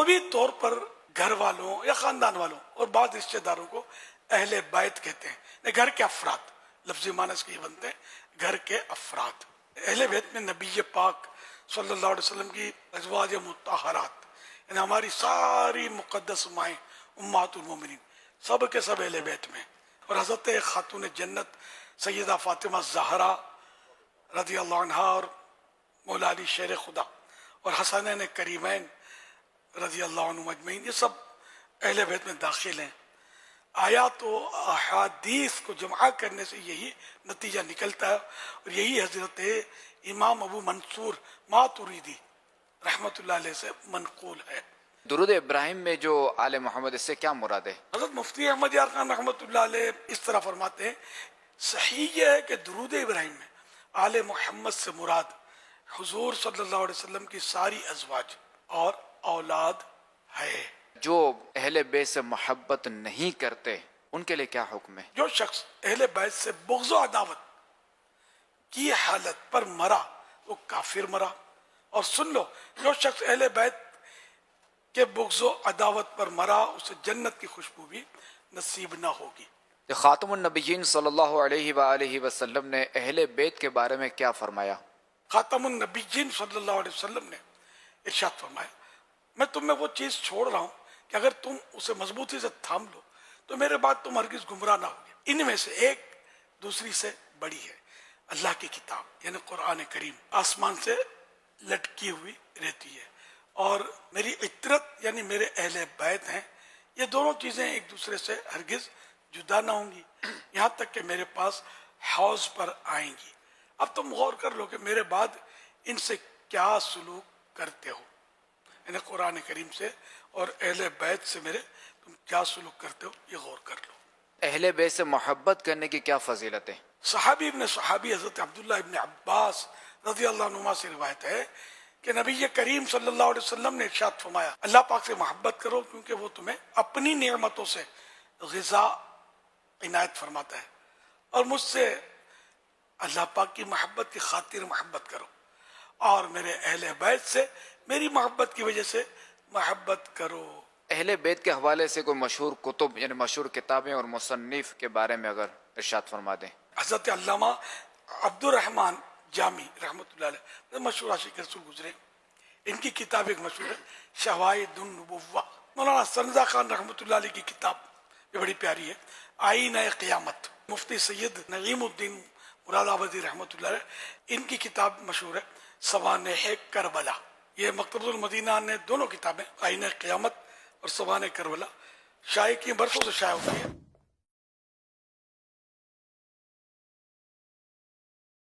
لغوی طور پر گھر والوں یا خاندان والوں اور بعض رشتہ داروں کو اہل بیت کہتے ہیں، گھر کے افراد، لفظی معنی اس کے یہ بنتے ہیں گھر کے افراد۔ اہل بیت میں نبی پاک صلی اللہ علیہ وسلم کی ازواج مطہرات، یعنی ہماری ساری مقدس مائیں امہات المومنین سب کے سب اہل بیت میں، اور حضرت خاتون جنت سیدہ فاطمہ زہرا رضی اللہ عنہا اور مولا علی شیر خدا اور حسنین کریمین رضی اللہ عنہ مجمعین، یہ سب اہل بیت میں داخل ہیں۔ آیات و احادیث کو جمع کرنے سے یہی نتیجہ نکلتا ہے، اور یہی حضرت امام ابو منصور ماتوریدی رحمۃ اللہ علیہ سے منقول ہے۔ درود ابراہیم میں جو آل محمد، اس سے کیا مراد ہے؟ حضرت مفتی احمد یار خان رحمۃ اللہ علیہ اس طرح فرماتے ہیں، صحیح یہ ہے کہ درود ابراہیم میں آل محمد سے مراد حضور صلی اللہ علیہ وسلم کی ساری ازواج اور اولاد ہے۔ جو اہل بیت سے محبت نہیں کرتے ان کے لیے کیا حکم ہے؟ جو شخص اہل بیت سے بغض و عداوت کی حالت پر مرا وہ کافر مرا، اور سن لو جو شخص اہل بیت کے بغض و عداوت پر مرا اسے جنت کی خوشبو بھی نصیب نہ ہوگی۔ خاتم النبیین صلی اللہ علیہ وآلہ وسلم نے اہل بیت کے بارے میں کیا فرمایا؟ خاتم النبیین صلی اللہ علیہ وسلم نے ارشاد فرمایا، میں تم میں وہ چیز چھوڑ رہا ہوں کہ اگر تم اسے مضبوطی سے تھام لو تو میرے بعد تم ہرگز گمراہ نہ ہوگے۔ ان میں سے ایک دوسری سے بڑی ہے، اللہ کی کتاب یعنی قرآن کریم آسمان سے لٹکی ہوئی رہتی ہے، اور میری عطرت یعنی میرے اہل بیت ہیں، یہ دونوں چیزیں ایک دوسرے سے ہرگز جدا نہ ہوں گی یہاں تک کہ میرے پاس حوض پر آئیں گی۔ اب تم غور کر لو کہ میرے بعد ان سے کیا سلوک کرتے ہو، یعنی قرآن کریم سے اور اہل بیت سے میرے تم کیا سلوک کرتے ہو، یہ غور کر لو۔ اہل بیت سے محبت کرنے کی کیا فضیلت ہے؟ صحابی ابن صحابی حضرت عبداللہ ابن عباس رضی اللہ عنہما سے روایت ہے کہ نبی کریم صلی اللہ علیہ وسلم نے ارشاد فرمایا، اللہ پاک سے محبت کرو کیونکہ وہ تمہیں اپنی نعمتوں سے غذا عنایت فرماتا ہے، اور مجھ سے اللہ پاک کی محبت کی خاطر محبت کرو، اور میرے اہل بیت سے میری محبت کی وجہ سے محبت کرو۔ اہل بیت کے حوالے سے کوئی مشہور کتب یعنی مشہور کتابیں اور مصنف کے بارے میں اگر ارشاد فرما دیں۔ حضرت علامہ عبد الرحمن جامی رحمۃ اللہ علیہ مشہور عاشق رسول گزرے، ان کی کتاب ایک مشہور ہے شواہد النبوہ۔ مولانا سنزا خان رحمۃ اللہ علیہ کی کتاب یہ بڑی پیاری ہے، آئینہ قیامت۔ مفتی سید نعیم الدین مراد آبادی رحمۃ اللہ علیہ ان کی کتاب مشہور ہے سوانح کربلا۔ یہ مکتبۃ المدینہ نے دونوں کتابیں آئینہ قیامت اور سوانح کربلا شائع کی، برسوں سے شائع ہوتی ہے۔